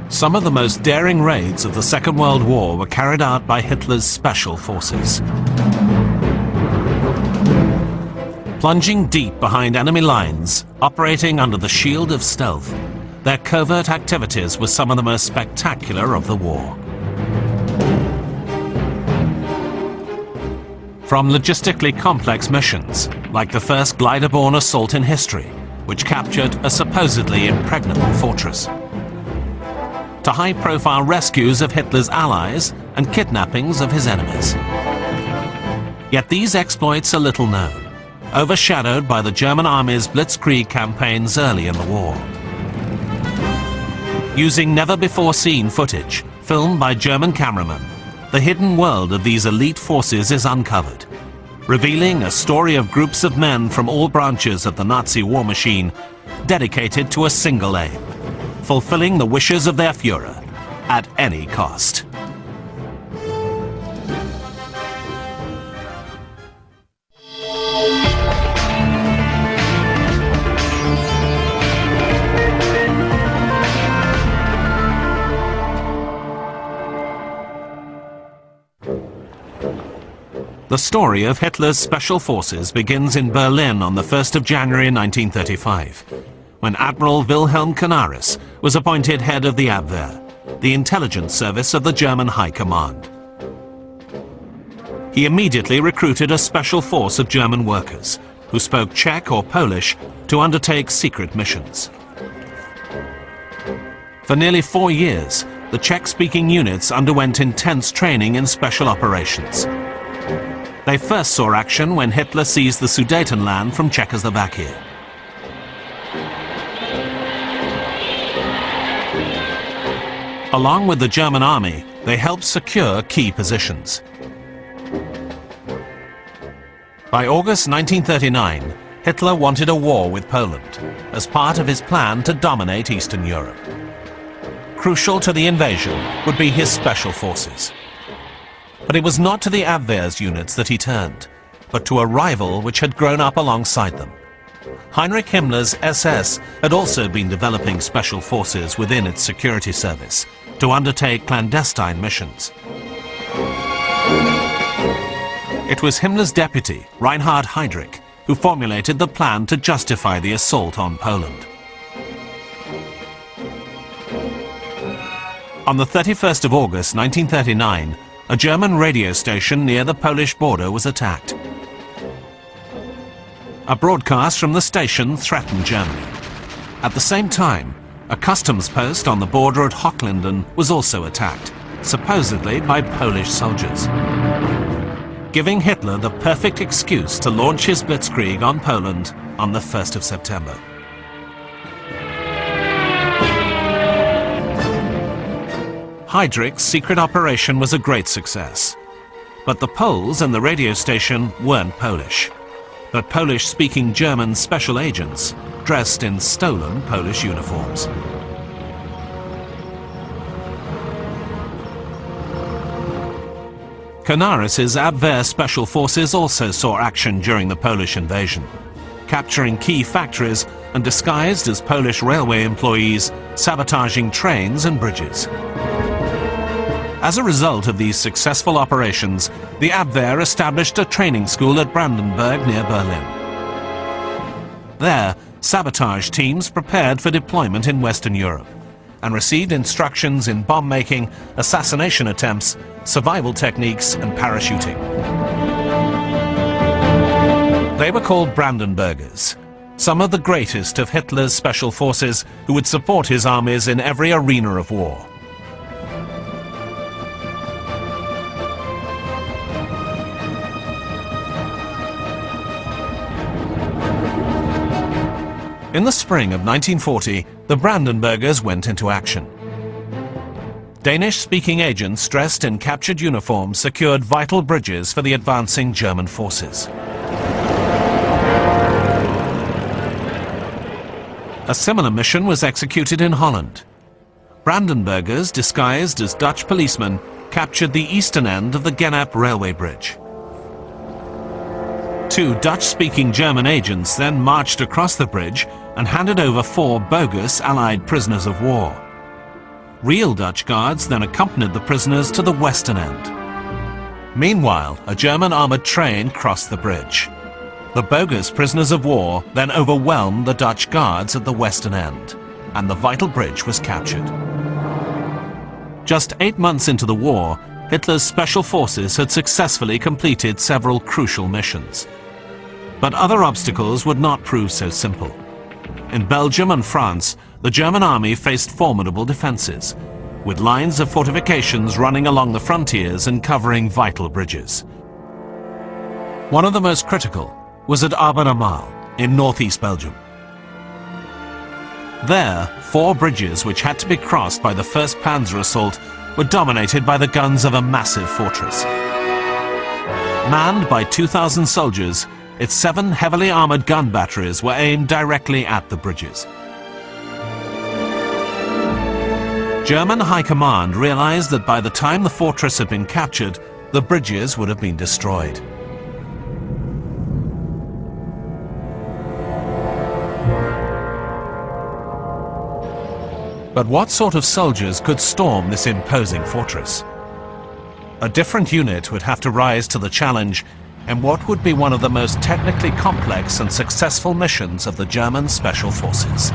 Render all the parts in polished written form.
Some of the most daring raids of the Second World War were carried out by Hitler's special forces. Plunging deep behind enemy lines, operating under the shield of stealth, their covert activities were some of the most spectacular of the war. From logistically complex missions, like the first glider-borne assault in history, which captured a supposedly impregnable fortress, to high-profile rescues of Hitler's allies and kidnappings of his enemies. Yet these exploits are little known, overshadowed by the German army's blitzkrieg campaigns early in the war. Using never-before-seen footage, filmed by German cameramen, the hidden world of these elite forces is uncovered, revealing a story of groups of men from all branches of the Nazi war machine dedicated to a single aim: fulfilling the wishes of their Führer at any cost. The story of Hitler's special forces begins in Berlin on the 1st of January 1935, when Admiral Wilhelm Canaris was appointed head of the Abwehr, the intelligence service of the German High Command. He immediately recruited a special force of German workers who spoke Czech or Polish to undertake secret missions. For nearly 4 years, the Czech-speaking units underwent intense training in special operations. They first saw action when Hitler seized the Sudetenland from Czechoslovakia. Along with the German army, they helped secure key positions. By August 1939, Hitler wanted a war with Poland as part of his plan to dominate Eastern Europe. Crucial to the invasion would be his special forces. But it was not to the Abwehr's units that he turned, but to a rival which had grown up alongside them. Heinrich Himmler's SS had also been developing special forces within its security service to undertake clandestine missions. It was Himmler's deputy, Reinhard Heydrich, who formulated the plan to justify the assault on Poland. On the 31st of August 1939, a German radio station near the Polish border was attacked. A broadcast from the station threatened Germany. At the same time, a customs post on the border at Hochlinden was also attacked, supposedly by Polish soldiers, giving Hitler the perfect excuse to launch his blitzkrieg on Poland on the 1st of September. Heydrich's secret operation was a great success, but the Poles and the radio station weren't Polish, but Polish-speaking German special agents dressed in stolen Polish uniforms. Canaris's Abwehr special forces also saw action during the Polish invasion, capturing key factories and disguised as Polish railway employees, sabotaging trains and bridges. As a result of these successful operations, the Abwehr established a training school at Brandenburg near Berlin. There, sabotage teams prepared for deployment in Western Europe and received instructions in bomb-making, assassination attempts, survival techniques and parachuting. They were called Brandenburgers, some of the greatest of Hitler's special forces who would support his armies in every arena of war. In the spring of 1940, the Brandenburgers went into action. Danish-speaking agents dressed in captured uniforms secured vital bridges for the advancing German forces. A similar mission was executed in Holland. Brandenburgers, disguised as Dutch policemen, captured the eastern end of the Gennep railway bridge. 2 Dutch-speaking German agents then marched across the bridge and handed over 4 bogus Allied prisoners of war. Real Dutch guards then accompanied the prisoners to the western end. Meanwhile, a German armoured train crossed the bridge. The bogus prisoners of war then overwhelmed the Dutch guards at the western end, and the vital bridge was captured. Just 8 months into the war, Hitler's special forces had successfully completed several crucial missions. But other obstacles would not prove so simple. In Belgium and France, the German army faced formidable defences, with lines of fortifications running along the frontiers and covering vital bridges. One of the most critical was at Aal in northeast Belgium. There, 4 bridges which had to be crossed by the 1st Panzer assault were dominated by the guns of a massive fortress. Manned by 2,000 soldiers, its 7 heavily armoured gun batteries were aimed directly at the bridges. German High Command realised that by the time the fortress had been captured, the bridges would have been destroyed. But what sort of soldiers could storm this imposing fortress? A different unit would have to rise to the challenge in what would be one of the most technically complex and successful missions of the German Special Forces.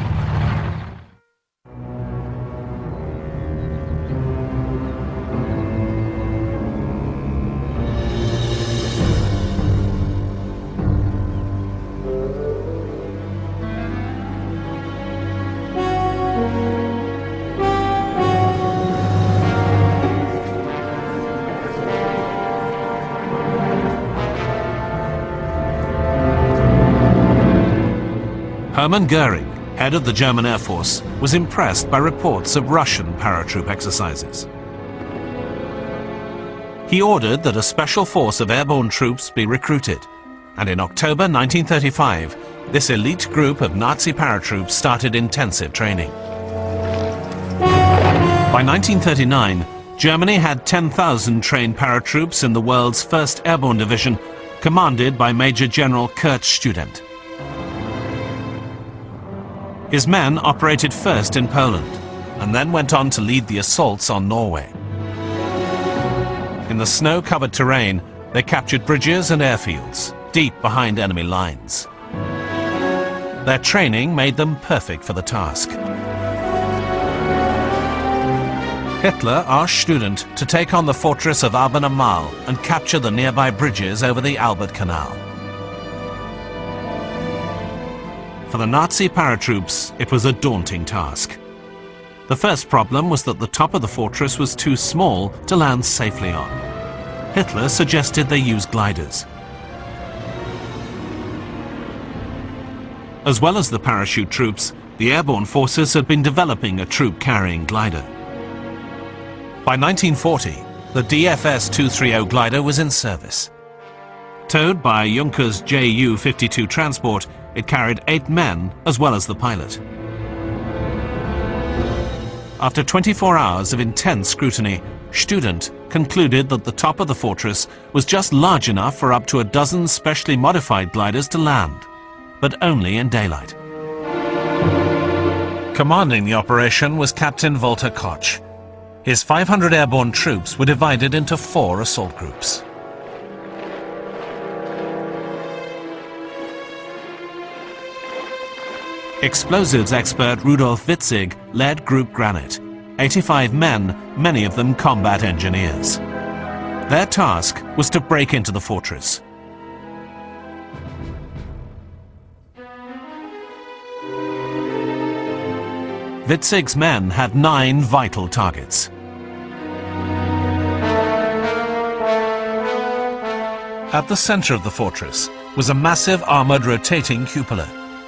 Hermann Goering, head of the German Air Force, was impressed by reports of Russian paratroop exercises. He ordered that a special force of airborne troops be recruited, and in October 1935, this elite group of Nazi paratroops started intensive training. By 1939, Germany had 10,000 trained paratroops in the world's first airborne division, commanded by Major General Kurt Student. His men operated first in Poland, and then went on to lead the assaults on Norway. In the snow-covered terrain, they captured bridges and airfields, deep behind enemy lines. Their training made them perfect for the task. Hitler asked Student to take on the fortress of Aal and capture the nearby bridges over the Albert Canal. For the Nazi paratroops, it was a daunting task. The first problem was that the top of the fortress was too small to land safely on. Hitler suggested they use gliders. As well as the parachute troops, the airborne forces had been developing a troop-carrying glider. By 1940, the DFS-230 glider was in service. Towed by Junkers Ju-52 transport, it carried 8 men as well as the pilot. After 24 hours of intense scrutiny, Student concluded that the top of the fortress was just large enough for up to a dozen specially modified gliders to land, but only in daylight. Commanding the operation was Captain Walter Koch. His 500 airborne troops were divided into 4 assault groups. Explosives expert Rudolf Witzig led Group Granite, 85 men, many of them combat engineers. Their task was to break into the fortress. Witzig's men had 9 vital targets. At the center of the fortress was a massive armored rotating cupola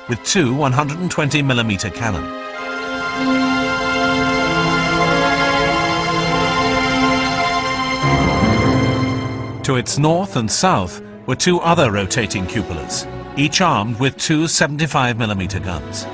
with 2 120mm cannon. To its north and south were 2 other rotating cupolas, each armed with 2 75mm guns.